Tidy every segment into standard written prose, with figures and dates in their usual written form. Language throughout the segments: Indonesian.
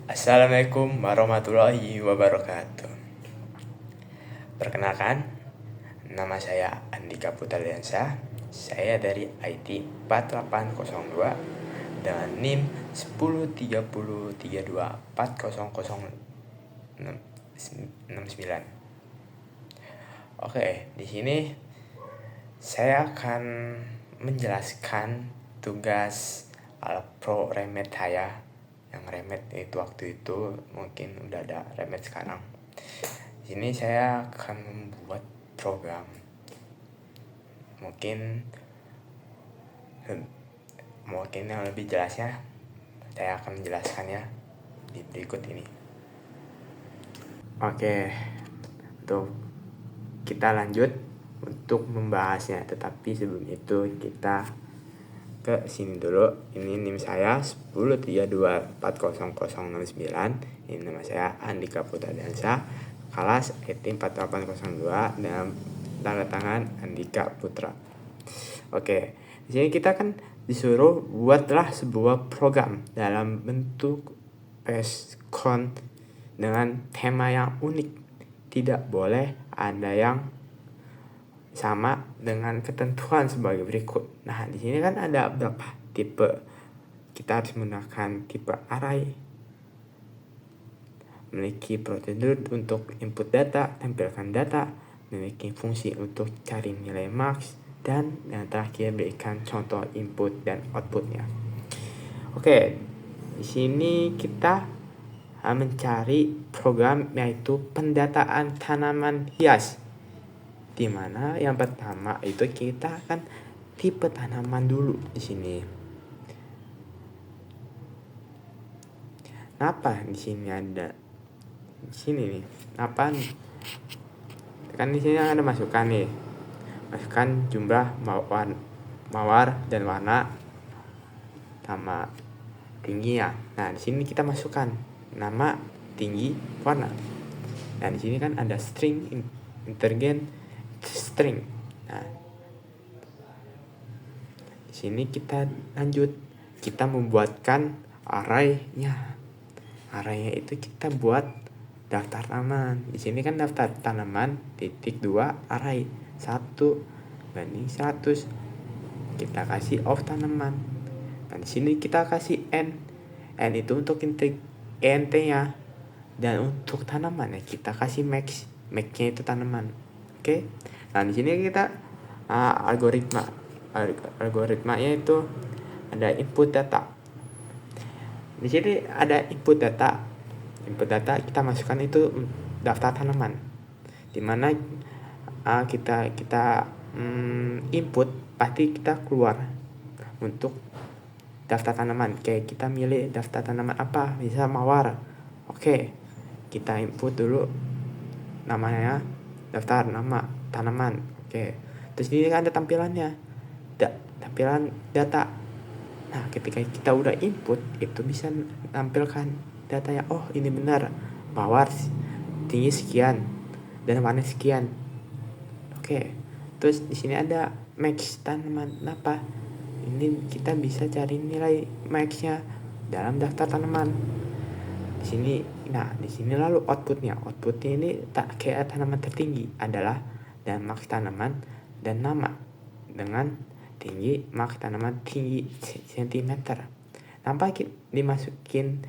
Assalamualaikum warahmatullahi wabarakatuh. Perkenalkan, nama saya Andika Putradiansyah. Saya dari IT 4802 dengan NIM 103032400669. Oke, di sini saya akan menjelaskan tugas pro remed saya. Yang remed itu waktu itu mungkin udah ada remed sekarang. Di sini saya akan membuat program. Mungkin yang lebih jelasnya saya akan menjelaskannya di berikut ini. Oke, untuk kita lanjut untuk membahasnya, tetapi sebelum itu kita ke sini dulu. Ini NIM saya 10324009. Ini nama saya Andika Putradiansyah, kelas IT 4802 dengan tanda tangan Andika Putra. Oke, di sini kita kan disuruh buatlah sebuah program dalam bentuk PSCon dengan tema yang unik. Tidak boleh ada yang sama dengan ketentuan sebagai berikut. Nah, di sini kan ada beberapa tipe. Kita harus menggunakan tipe array. Memiliki prosedur untuk input data, tampilkan data, memiliki fungsi untuk cari nilai max, dan yang terakhir berikan contoh input dan outputnya. Oke, di sini kita mencari program yaitu pendataan tanaman hias. Di mana yang pertama itu kita akan tipe tanaman dulu di sini. Kenapa di sini ada di sini nih? Apa nih? Kan di sini ada masukan nih. Masukan jumlah mawar dan warna sama tinggi ya. Nah, di sini kita masukkan nama, tinggi, warna. Nah, di sini kan ada string, integer, string. Nah, di sini kita lanjut, kita membuatkan array-nya. Array-nya itu kita buat daftar tanaman. Di sini kan daftar tanaman (2) array 1 banding 100. Kita kasih of tanaman. Nah, di sini kita kasih n. N itu untuk int-nya. Dan untuk tanaman ya kita kasih max. Max-nya itu tanaman. Oke. Nah, di sini kita algoritmanya itu ada input data. Di sini ada input data. Input data kita masukkan itu daftar tanaman. Dimana kita input pasti kita keluar untuk daftar tanaman. Kayak kita milih daftar tanaman apa, bisa mawar. Oke, kita input dulu namanya, daftar nama tanaman. Oke, terus ini kan ada tampilannya, tampilan data. Nah, ketika kita udah input itu bisa tampilkan datanya. Oh, ini benar, mawar tinggi sekian dan warna sekian. Oke, terus di sini ada max tanaman apa? Ini kita bisa cari nilai max-nya dalam daftar tanaman. Di sini lalu outputnya. Outputnya ini tak kayak tanaman tertinggi adalah dan max tanaman dan nama dengan tinggi max tanaman tinggi cm. Nampak dimasukin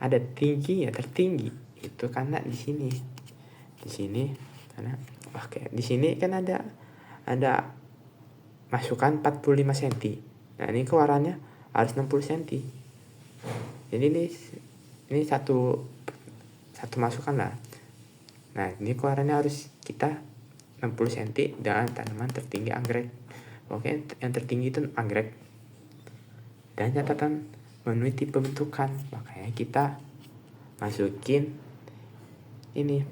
ada tingginya tertinggi itu karena di sini karena di sini kan ada masukan 45 cm. Nah, ini keluarannya harus 60 cm. Jadi ini satu masukan lah. Nah, ini keluarannya harus kita 60 cm dengan tanaman tertinggi anggrek. Oke, yang tertinggi itu anggrek. Dan catatan memenuhi tipe bentukan. Makanya kita masukin ini,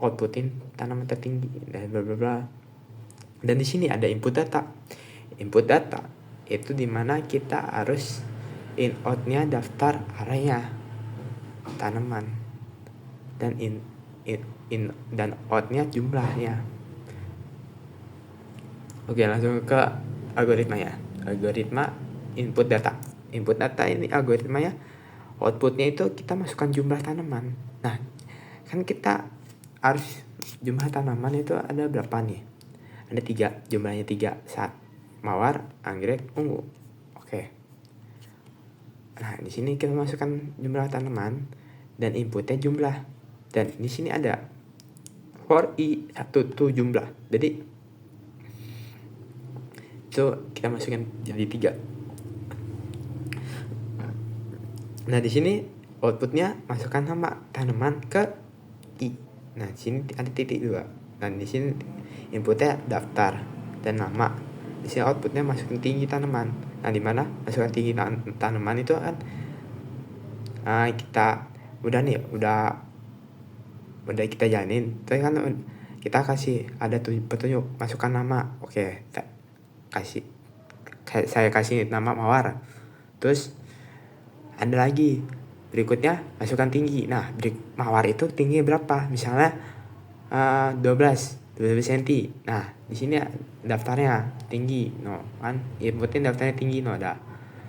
outputin tanaman tertinggi dan bla bla bla. Dan di sini ada input data. Input data itu dimana kita harus in-out-nya daftar array-nya tanaman dan dan out-nya jumlahnya. Oke, langsung ke algoritmanya. Algoritma input data. Input data ini algoritmanya outputnya itu kita masukkan jumlah tanaman. Nah, kan kita harus jumlah tanaman itu ada berapa nih? Ada 3, jumlahnya 3. Saat mawar, anggrek, ungu. Oke. Nah, di sini kita masukkan jumlah tanaman dan inputnya jumlah. Dan di sini ada for i 1 tuh jumlah. Jadi itu kita masukkan jadi 3. Nah, di sini outputnya masukkan nama tanaman ke i. Nah, di sini ada titik 2. Dan di sini inputnya daftar dan nama. Di sini outputnya masukin tinggi tanaman. Nah, di mana masukkan tinggi tanaman itu kan kita udah kita jalanin. Terus kan kita kasih ada petunjuk masukkan nama. Oke, saya kasih nama mawar. Terus ada lagi berikutnya masukkan tinggi. Nah, mawar itu tinggi berapa? Misalnya 12 cm. Nah, di sini daftarnya tinggi, no kan? Inputnya daftarnya tinggi, no ada.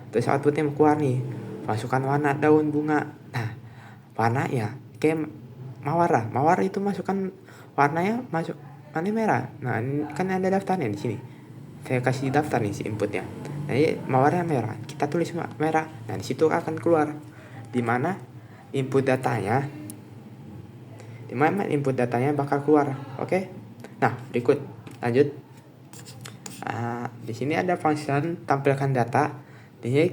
Terus outputnya keluar nih. Masukkan warna daun bunga. Nah, warna ya kayak mawar lah. Mawar itu masukkan warnanya warna merah. Nah, ini kan ada daftarnya di sini. Saya kasih daftar nih si inputnya. Nah, ini mawarnya merah. Kita tulis merah. Nah, di situ akan keluar di mana input datanya bakal keluar. Oke. Nah, berikut lanjut. Di sini ada function tampilkan data. Di sini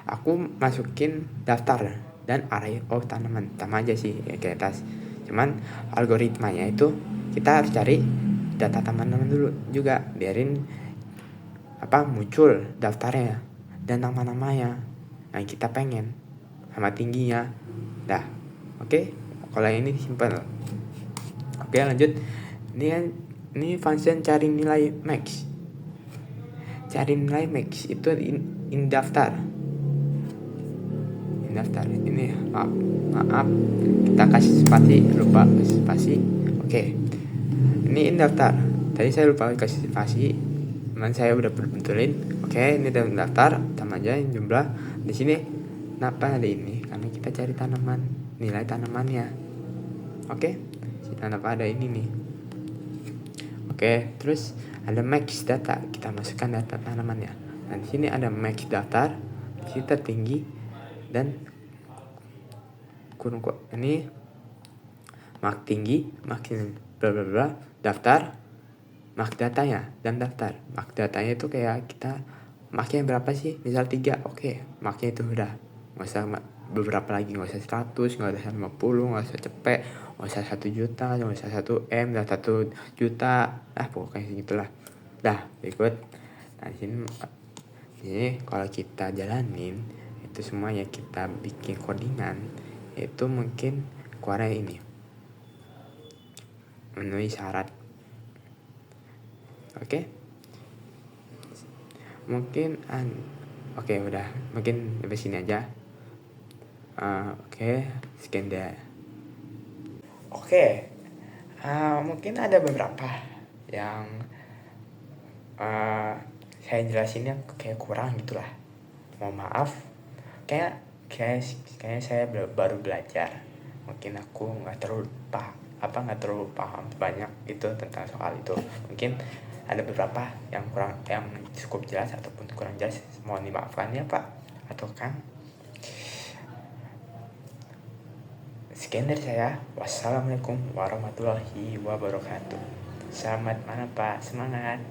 aku masukin daftar dan array of tanaman. Sama aja sih kayak atas. Cuman algoritmanya itu kita harus cari data tanaman dulu juga, biarin muncul daftarnya dan nama-namanya yang kita pengen sama tingginya. Dah. Oke. Kalau ini simple. Oke, lanjut. Ini function cari nilai max. Cari nilai max itu in daftar. Ini maaf kita kasih lupa spasi. Oke. Ini in daftar. Tadi saya lupa kasih spasi. Cuman saya udah betulin. Oke, ini dalam daftar. Tambah aja jumlah. Di sini kenapa ada ini? Karena kita cari tanaman, nilai tanamannya. Oke. Kenapa ada ini nih? Oke, terus ada max data. Kita masukkan data tanamannya. Nah, di sini ada max daftar, kita tinggi dan kurung ini max tinggi, max bla bla bla, daftar, max datanya dan daftar. Max datanya itu kayak kita maxnya berapa sih? Misal 3. Oke, maxnya itu udah. Nggak usah beberapa lagi, nggak usah 100, nggak usah 50, nggak usah cepet, nggak usah 1 juta, nggak usah 1 M, dan 1 juta, pokoknya segitulah. Dah, berikut. Nah, ini kalau kita jalanin itu semua ya, kita bikin codingan itu mungkin keluarnya ini memenuhi syarat. Oke. Mungkin udah, mungkin sampai sini aja. Oke, sekian deh. Oke, mungkin ada beberapa yang saya jelasinnya kayak kurang gitulah. Mohon maaf. Kayak saya baru belajar. Mungkin aku nggak terlalu paham banyak itu tentang soal itu. Mungkin ada beberapa yang cukup jelas ataupun kurang jelas. Mohon dimaafkan ya Pak atau Kang. Sekian dari saya. Wassalamualaikum warahmatullahi wabarakatuh. Selamat malam Pak. Semangat.